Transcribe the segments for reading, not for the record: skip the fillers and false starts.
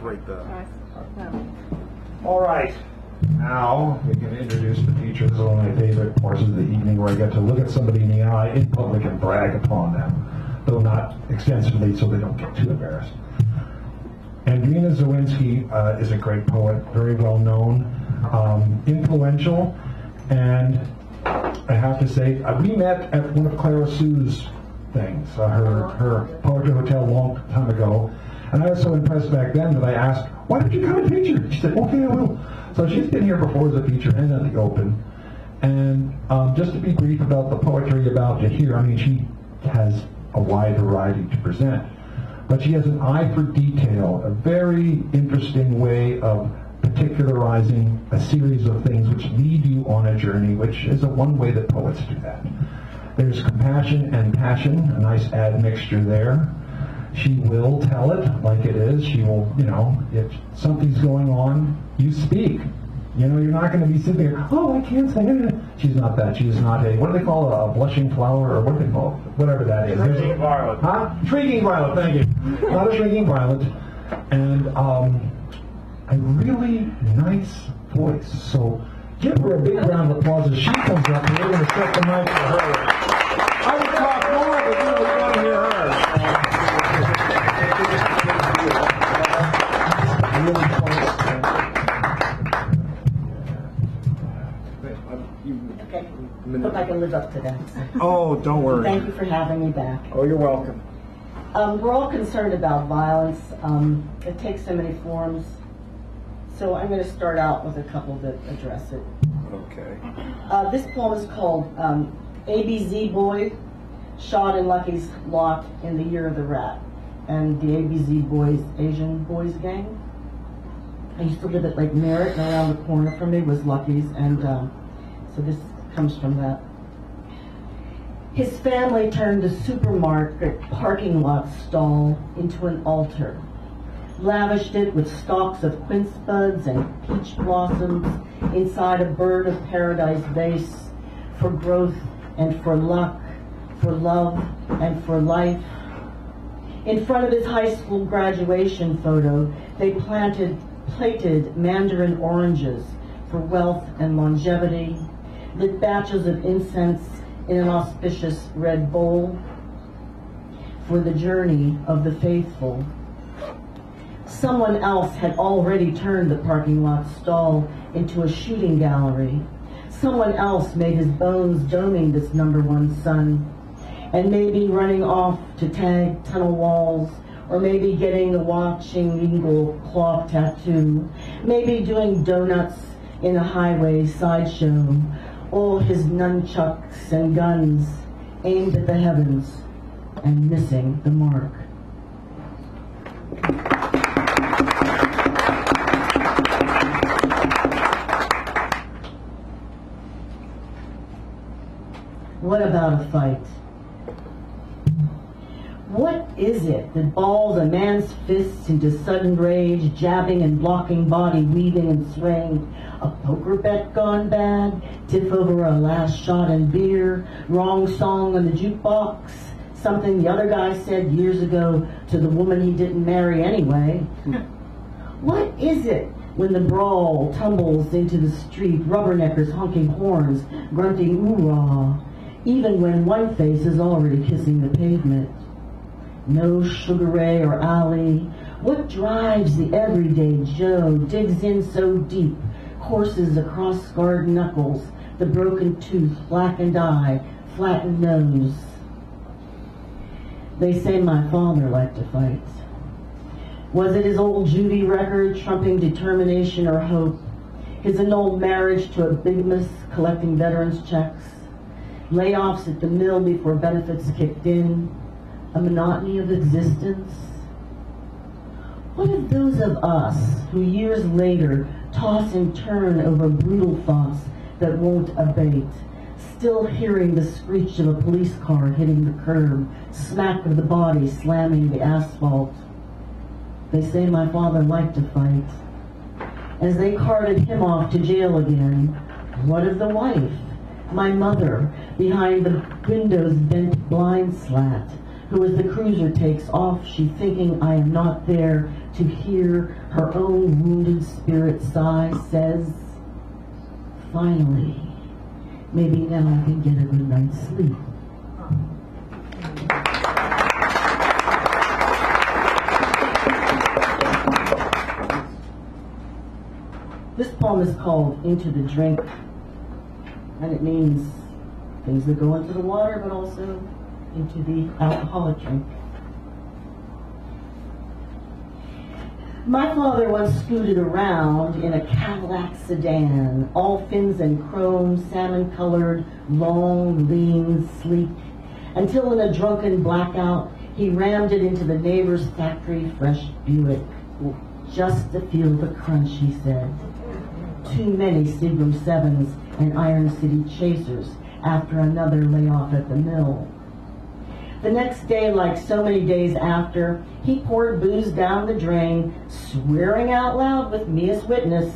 break the... All right. Now we can introduce the teachers. One of my favorite portions of the evening where I get to look at somebody in the eye in public and brag upon them, though not extensively so they don't get too embarrassed. Andrina Zawinski is a great poet, very well known, influential, and I have to say, we met at one of Clara Sue's things, her Poetry Hotel a long time ago, and I was so impressed back then that I asked, why don't you come and feature? She said, okay, I will. So she's been here before as a feature and at the Open. And just to be brief about the poetry about to hear, I mean, she has a wide variety to present. But she has an eye for detail, a very interesting way of particularizing a series of things which lead you on a journey, which is one way that poets do that. There's compassion and passion, a nice admixture there. She will tell it like it is. She will, if something's going on, you speak. You're not going to be sitting there, oh, I can't say it. She's not that. She's not what do they call a blushing flower, or what do they call it? Whatever that is. Shrieking violet. Huh? Shrieking violet, thank you. Not a shrieking violet. And a really nice voice. So give her a big round of applause as she comes up, and we're going to set the mic for her. I would talk more, but you really want to hear her. Okay, hope I can live up to that. Oh, don't worry. Thank you for having me back. Oh, you're welcome. We're all concerned about violence. It takes so many forms. So I'm going to start out with a couple that address it. Okay. This poem is called Beezy Boy, shot in Lucky's lot in the year of the rat. And the Beezy Boys, Asian boys gang. I used to live at Lake Merritt, and around the corner from me was Lucky's, and so this comes from that. His family turned the supermarket parking lot stall into an altar, lavished it with stalks of quince buds and peach blossoms inside a bird of paradise vase for growth and for luck, for love and for life. In front of his high school graduation photo, they plated mandarin oranges for wealth and longevity, lit batches of incense in an auspicious red bowl for the journey of the faithful. Someone else had already turned the parking lot stall into a shooting gallery. Someone else made his bones doming this #1 sun, and maybe running off to tag tunnel walls, or maybe getting a watching eagle cloth tattoo, maybe doing donuts in a highway sideshow, all his nunchucks and guns aimed at the heavens and missing the mark. What about a fight? What is it that balls a man's fists into sudden rage, jabbing and blocking body, weaving and swaying? A poker bet gone bad? Tiff over a last shot in beer? Wrong song on the jukebox? Something the other guy said years ago to the woman he didn't marry anyway? What is it when the brawl tumbles into the street, rubberneckers honking horns, grunting oorah, even when one face is already kissing the pavement? No Sugar Ray or Ali. What drives the everyday Joe, digs in so deep, courses across scarred knuckles, the broken tooth, blackened eye, flattened nose? They say my father liked to fight. Was it his old juvie record trumping determination or hope? His annulled marriage to a bigamist collecting veterans checks? Layoffs at the mill before benefits kicked in? A monotony of existence? What of those of us who years later toss and turn over brutal thoughts that won't abate, still hearing the screech of a police car hitting the curb, smack of the body slamming the asphalt? They say my father liked to fight. As they carted him off to jail again, what of the wife, my mother, behind the window's bent blind slat, who as the cruiser takes off, she thinking I am not there, to hear her own wounded spirit sigh, says, finally, maybe now I can get a good night's sleep. This poem is called Into the Drink, and it means things that go into the water, but also into the alcoholic drink. My father once scooted around in a Cadillac sedan, all fins and chrome, salmon-colored, long, lean, sleek, until in a drunken blackout, he rammed it into the neighbor's factory fresh Buick. Just to feel the crunch, he said. Too many Seagram 7s and Iron City Chasers after another layoff at the mill. The next day, like so many days after, he poured booze down the drain, swearing out loud with me as witness,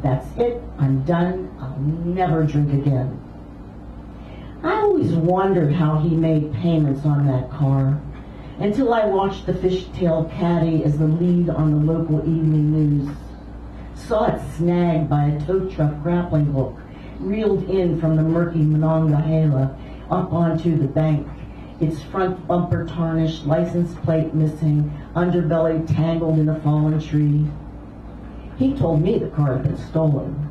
"That's it, I'm done, I'll never drink again." I always wondered how he made payments on that car, until I watched the fishtail caddy as the lead on the local evening news. Saw it snagged by a tow truck grappling hook, reeled in from the murky Monongahela up onto the bank, its front bumper tarnished, license plate missing, underbelly tangled in a fallen tree. He told me the car had been stolen,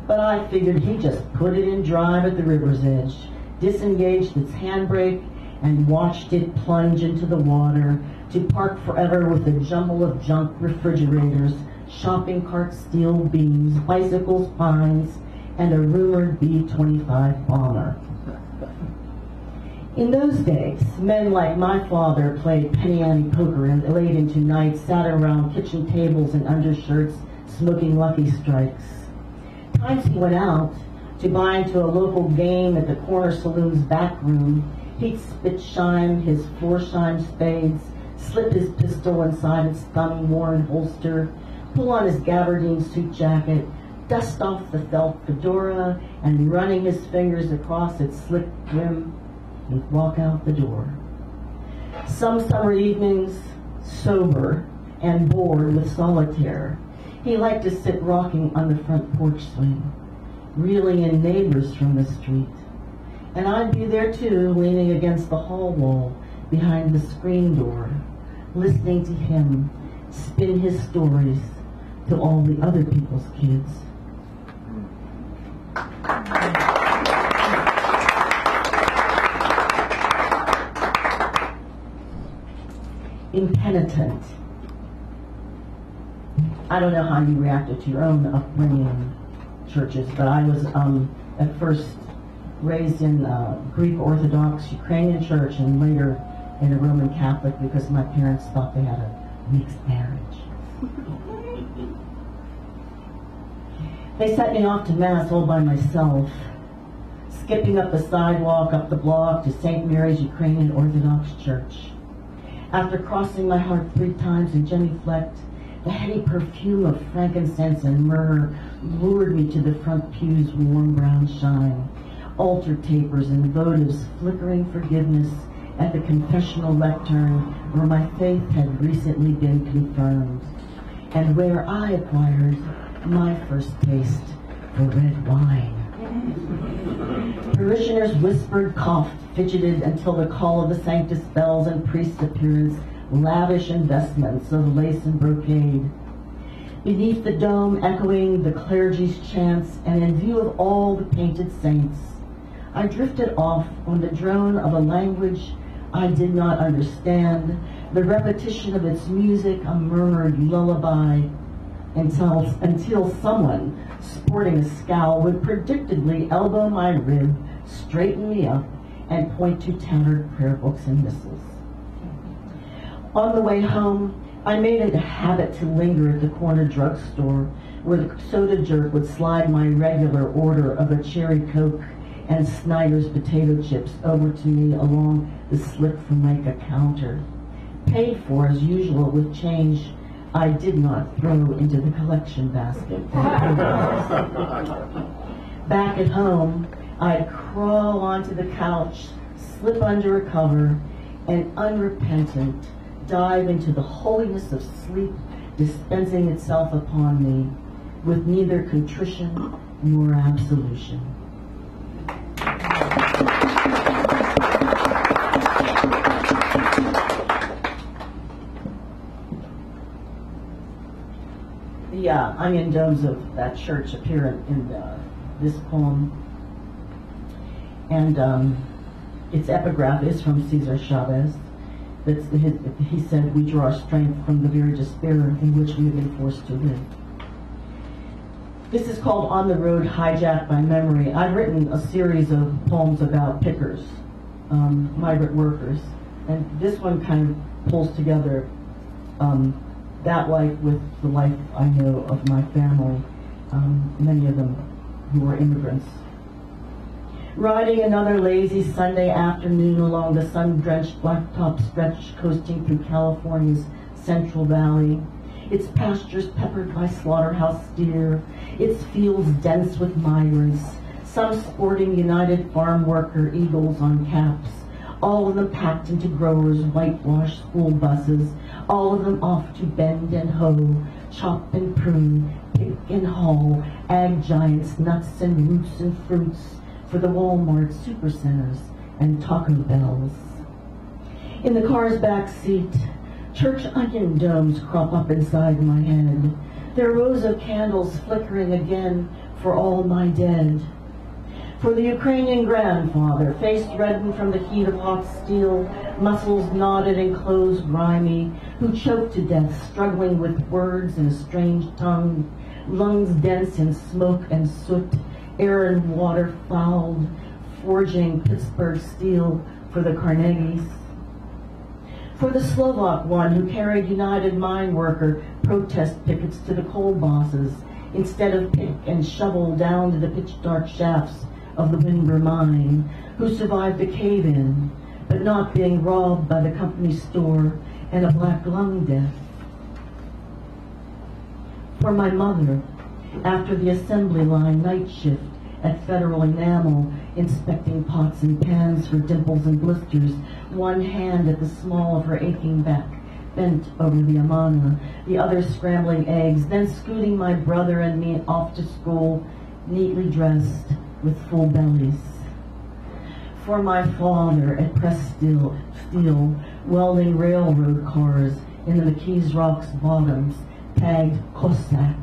but I figured he just put it in drive at the river's edge, disengaged its handbrake, and watched it plunge into the water to park forever with a jumble of junk refrigerators, shopping cart steel beams, bicycles, pines, and a rumored B-25 bomber. In those days, men like my father played penny ante poker and late into nights, sat around kitchen tables in undershirts, smoking Lucky Strikes. Times he went out to buy into a local game at the corner saloon's back room, he'd spit shine his floor shine spades, slip his pistol inside its thumb-worn holster, pull on his gabardine suit jacket, dust off the felt fedora, and running his fingers across its slick rim, he'd walk out the door. Some summer evenings, sober and bored with solitaire, he liked to sit rocking on the front porch swing, reeling in neighbors from the street. And I'd be there too, leaning against the hall wall behind the screen door, listening to him spin his stories to all the other people's kids. Impenitent. I don't know how you reacted to your own upbringing in churches, but I was at first raised in Greek Orthodox Ukrainian church and later in a Roman Catholic because my parents thought they had a mixed marriage. They sent me off to Mass all by myself, skipping up the sidewalk, up the block to St. Mary's Ukrainian Orthodox Church. After crossing my heart 3 times and genuflect, the heady perfume of frankincense and myrrh lured me to the front pew's warm brown shine, altar tapers and votives flickering forgiveness at the confessional lectern where my faith had recently been confirmed, and where I acquired my first taste for red wine. Parishioners whispered, coughed, fidgeted until the call of the Sanctus bells and priest's appearance, lavish investments of lace and brocade. Beneath the dome echoing the clergy's chants, and in view of all the painted saints, I drifted off on the drone of a language I did not understand, the repetition of its music a murmured lullaby, until someone sporting a scowl would predictably elbow my rib, straighten me up, and point to tattered prayer books and missals. On the way home, I made it a habit to linger at the corner drugstore where the soda jerk would slide my regular order of a cherry Coke and Snyder's potato chips over to me along the slip-from-like counter, paid for as usual with change I did not throw into the collection basket. Back at home, I'd crawl onto the couch, slip under a cover, and unrepentant dive into the holiness of sleep dispensing itself upon me with neither contrition nor absolution. The onion domes of that church appear in this poem, and its epigraph is from Cesar Chavez. He said, "We draw our strength from the very despair in which we have been forced to live." This is called On the Road, Hijacked by Memory. I've written a series of poems about pickers, migrant workers, and this one kind of pulls together that life with the life I know of my family, many of them who were immigrants. Riding another lazy Sunday afternoon along the sun-drenched blacktop stretch coasting through California's Central Valley, its pastures peppered by slaughterhouse steer, its fields dense with migrants, some sporting United Farm Worker eagles on caps, all of them packed into growers' whitewashed school buses, all of them off to bend and hoe, chop and prune, pick and haul, ag giants, nuts and roots and fruits, for the Walmart supercenters and Taco Bells. In the car's back seat, church onion domes crop up inside my head, their rows of candles flickering again for all my dead. For the Ukrainian grandfather, face reddened from the heat of hot steel, muscles knotted and clothes grimy, who choked to death, struggling with words in a strange tongue, lungs dense in smoke and soot, air and water fouled, forging Pittsburgh steel for the Carnegies. For the Slovak one who carried United Mine Worker protest pickets to the coal bosses instead of pick and shovel down to the pitch-dark shafts of the Winber mine, who survived the cave-in, but not being robbed by the company store and a black lung death. For my mother, after the assembly line night shift at Federal Enamel, inspecting pots and pans for dimples and blisters, one hand at the small of her aching back, bent over the Amana, the other scrambling eggs, then scooting my brother and me off to school, neatly dressed with full bellies. For my father at pressed steel, welding railroad cars in the McKees Rocks bottoms, tagged Cossack,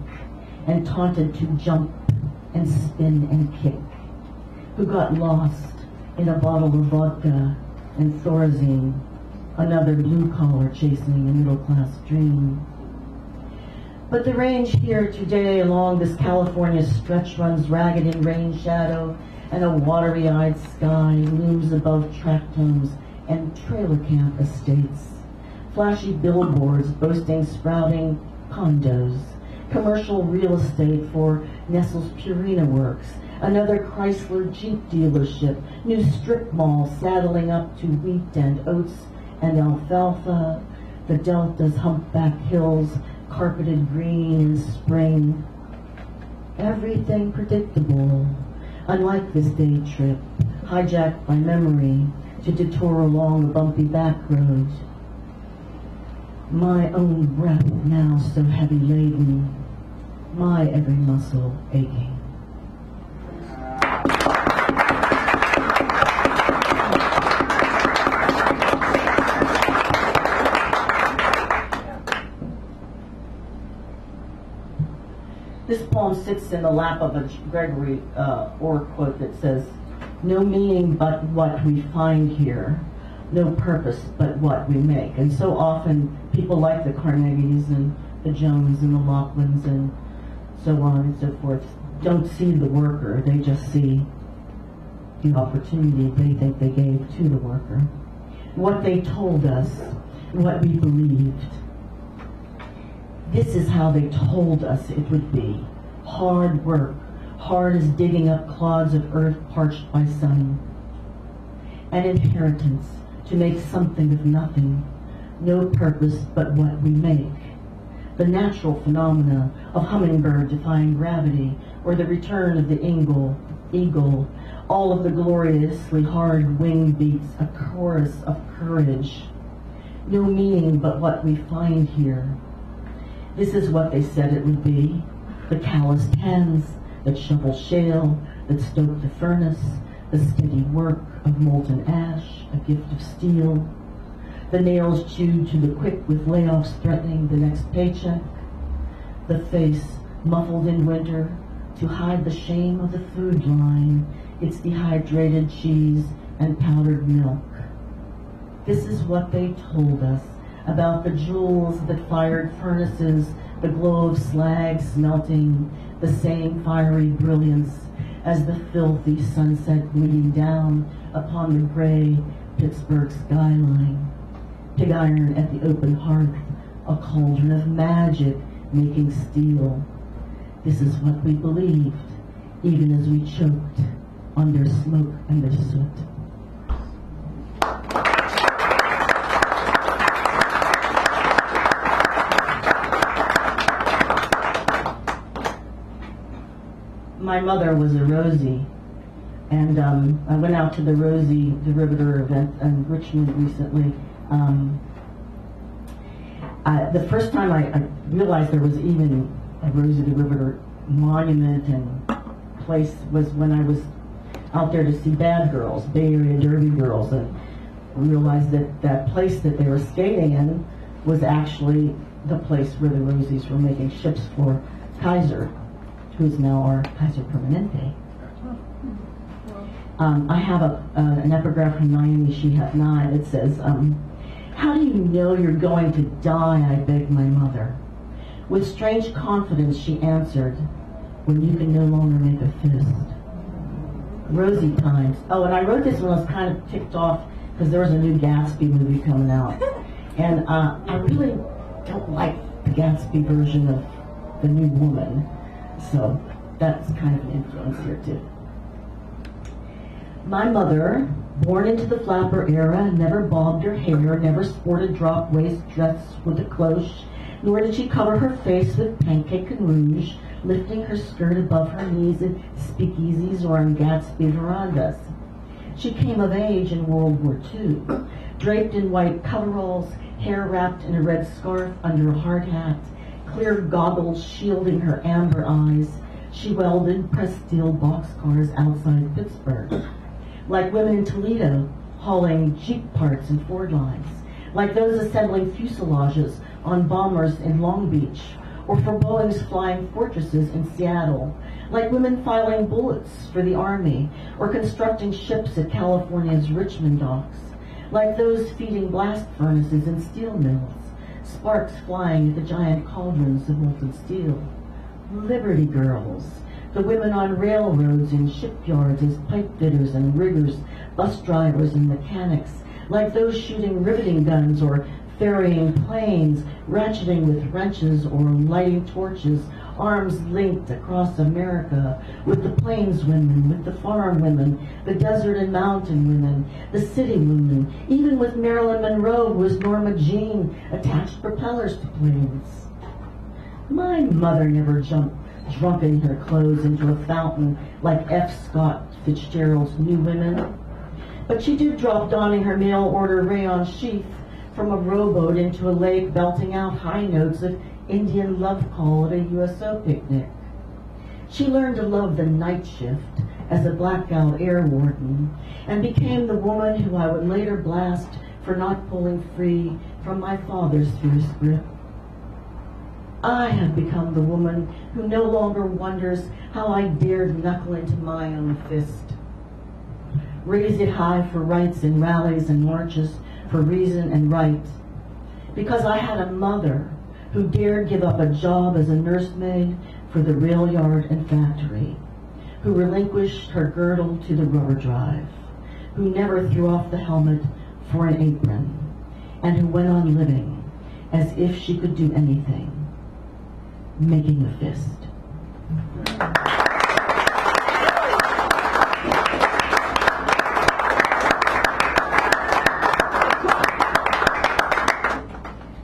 and taunted to jump and spin and kick, who got lost in a bottle of vodka and Thorazine, another blue-collar chasing a middle-class dream. But the range here today along this California stretch runs ragged in rain shadow, and a watery-eyed sky looms above tract homes and trailer camp estates, flashy billboards boasting sprouting condos, commercial real estate for Nestle's Purina Works, another Chrysler Jeep dealership, new strip mall saddling up to wheat and oats and alfalfa, the Delta's humpback hills carpeted green in spring. Everything predictable, unlike this day trip, hijacked by memory to detour along a bumpy back road. My own breath now so heavy laden, my every muscle aching. This poem sits in the lap of a Gregory Orr quote that says, "No meaning but what we find here, no purpose but what we make." And so often people like the Carnegies and the Jones and the Laughlins and so on and so forth don't see the worker, they just see the opportunity they think they gave to the worker. What they told us, what we believed. This is how they told us it would be. Hard work, hard as digging up clods of earth parched by sun. An inheritance to make something of nothing, no purpose but what we make. The natural phenomena of hummingbird defying gravity, or the return of the eagle, all of the gloriously hard wing beats, a chorus of courage. No meaning but what we find here. This is what they said it would be. The calloused hands that shovel shale, that stoke the furnace, the steady work of molten ash, a gift of steel. The nails chewed to the quick with layoffs threatening the next paycheck. The face muffled in winter to hide the shame of the food line, its dehydrated cheese and powdered milk. This is what they told us about the jewels that fired furnaces, the glow of slag smelting, the same fiery brilliance as the filthy sunset bleeding down upon the gray Pittsburgh skyline. Pig iron at the open hearth, a cauldron of magic making steel. This is what we believed, even as we choked on their smoke and their soot. My mother was a Rosie, and I went out to the Rosie the Riveter event in Richmond recently. The first time I realized there was even a Rosie the Riveter monument and place was when I was out there to see Bad Girls, Bay Area Derby Girls, and realized that that place that they were skating in was actually the place where the Rosies were making ships for Kaiser, who's now our Kaiser Permanente. I have an epigraph from Naomi Shihab 9 that says, how do you know you're going to die, I begged my mother. With strange confidence she answered, when you can no longer make a fist. Rosie times. Oh, and I wrote this when I was kind of ticked off because there was a new Gatsby movie coming out. And I really don't like the Gatsby version of The New Woman. So that's kind of an influence here too. My mother, born into the flapper era, never bobbed her hair, never sported drop waist dress with a cloche, nor did she cover her face with pancake and rouge, lifting her skirt above her knees in speakeasies or on Gatsby verandas. She came of age in World War II, draped in white coveralls, hair wrapped in a red scarf under a hard hat, clear goggles shielding her amber eyes. She welded pressed steel boxcars outside Pittsburgh. Like women in Toledo, hauling Jeep parts and Ford lines. Like those assembling fuselages on bombers in Long Beach, or for Boeing's flying fortresses in Seattle. Like women filing bullets for the Army, or constructing ships at California's Richmond docks. Like those feeding blast furnaces in steel mills, sparks flying at the giant cauldrons of molten steel. Liberty girls, the women on railroads and shipyards as pipe fitters and riggers, bus drivers and mechanics, like those shooting riveting guns or ferrying planes, ratcheting with wrenches or lighting torches, arms linked across America, with the plains women, with the farm women, the desert and mountain women, the city women, even with Marilyn Monroe, who was Norma Jean, attached propellers to planes. My mother never jumped drunk in her clothes into a fountain like F. Scott Fitzgerald's New Women, but she did drop donning her mail-order rayon sheath from a rowboat into a lake, belting out high notes of Indian love call at a USO picnic. She learned to love the night shift as a blackout air warden and became the woman who I would later blast for not pulling free from my father's fierce grip. I have become the woman who no longer wonders how I dared knuckle into my own fist. Raise it high for rights in rallies and marches for reason and right. Because I had a mother who dared give up a job as a nursemaid for the rail yard and factory, who relinquished her girdle to the rubber drive, who never threw off the helmet for an apron, and who went on living as if she could do anything. Making a fist.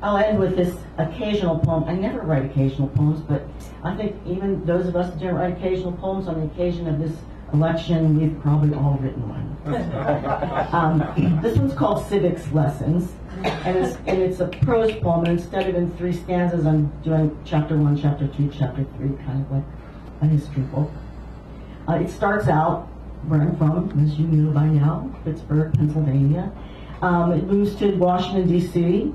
I'll end with this occasional poem. I never write occasional poems, but I think even those of us that don't write occasional poems on the occasion of this election, we've probably all written one. This one's called Civics Lessons. and it's a prose poem, and instead of in 3 stanzas, I'm doing chapter 1, chapter 2, chapter 3, kind of like a history book. It starts out where I'm from, as you know by now, Pittsburgh, Pennsylvania. It moves to Washington, D.C.,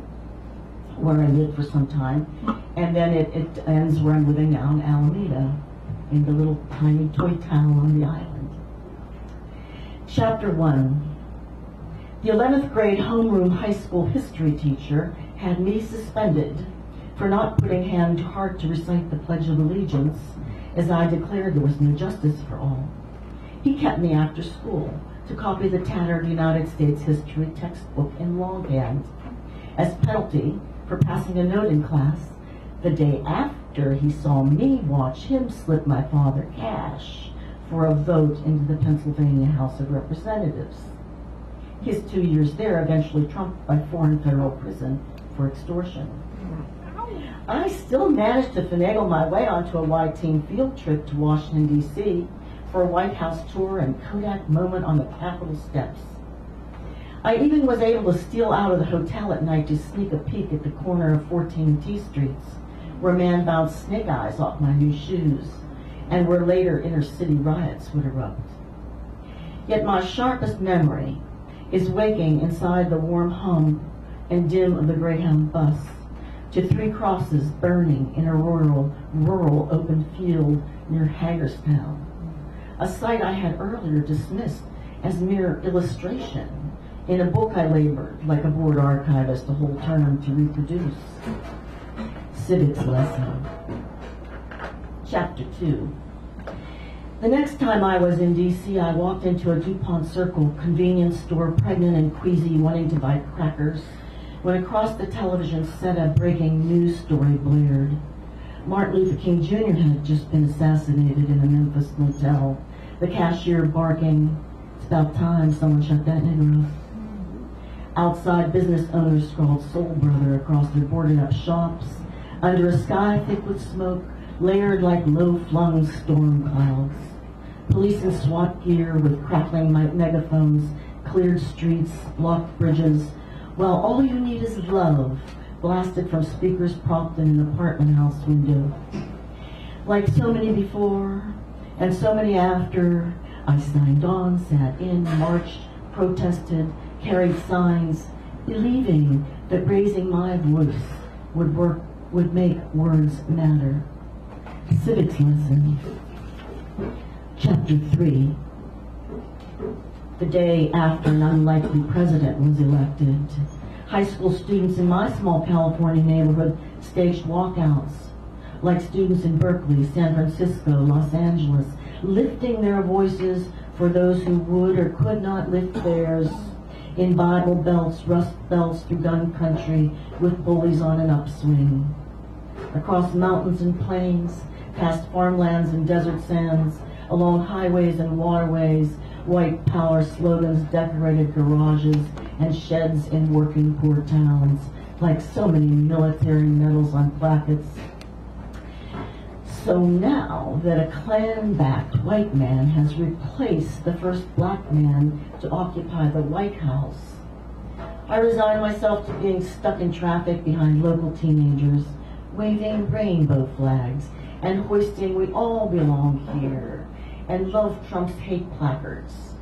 where I lived for some time, and then it ends where I'm living now in Alameda, in the little tiny toy town on the island. Chapter 1. The 11th grade homeroom high school history teacher had me suspended for not putting hand to heart to recite the Pledge of Allegiance, as I declared there was no justice for all. He kept me after school to copy the tattered United States history textbook in longhand, as penalty for passing a note in class the day after he saw me watch him slip my father cash for a vote into the Pennsylvania House of Representatives. His 2 years there eventually trumped by 4 in federal prison for extortion. I still managed to finagle my way onto a Y-team field trip to Washington, D.C. for a White House tour and Kodak moment on the Capitol steps. I even was able to steal out of the hotel at night to sneak a peek at the corner of 14 T Streets, where a man bounced snake eyes off my new shoes, and where later inner-city riots would erupt. Yet my sharpest memory is waking inside the warm hum and dim of the Greyhound bus to 3 crosses burning in a rural open field near Hagerstown, a sight I had earlier dismissed as mere illustration in a book I labored like a board archivist a whole term to reproduce. Civics Lesson. Chapter 2. The next time I was in D.C., I walked into a DuPont Circle convenience store, pregnant and queasy, wanting to buy crackers, when across the television set a breaking news story blared. Martin Luther King Jr. had just been assassinated in a Memphis motel, the cashier barking, "It's about time someone shut that nigger up." Outside, business owners scrawled "Soul Brother" across their boarded-up shops, under a sky thick with smoke, layered like low-flung storm clouds. Police in SWAT gear with crackling megaphones cleared streets, blocked bridges, while "All You Need Is Love" blasted from speakers propped in an apartment house window. Like so many before, and so many after, I signed on, sat in, marched, protested, carried signs, believing that raising my voice would make words matter. Civics Lesson. Chapter 3. The day after an unlikely president was elected, high school students in my small California neighborhood staged walkouts, like students in Berkeley, San Francisco, Los Angeles, lifting their voices for those who would or could not lift theirs, in Bible belts, rust belts through gun country, with bullies on an upswing. Across mountains and plains, past farmlands and desert sands, along highways and waterways, white power slogans decorated garages and sheds in working poor towns, like so many military medals on plackets. So now that a Klan-backed white man has replaced the first black man to occupy the White House, I resign myself to being stuck in traffic behind local teenagers, waving rainbow flags and hoisting "We all belong here" and "Love Trump's hate" placards,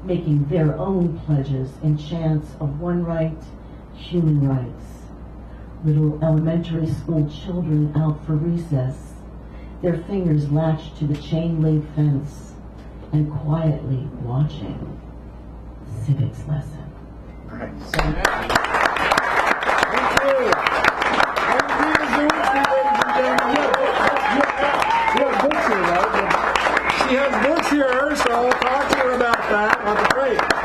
making their own pledges in chants of one right, human rights. Little elementary school children out for recess, their fingers latched to the chain-link fence and quietly watching. Civics Lesson. All right. So thank you. You have books here, though. She has books here, so I'll talk to her about that. That's great.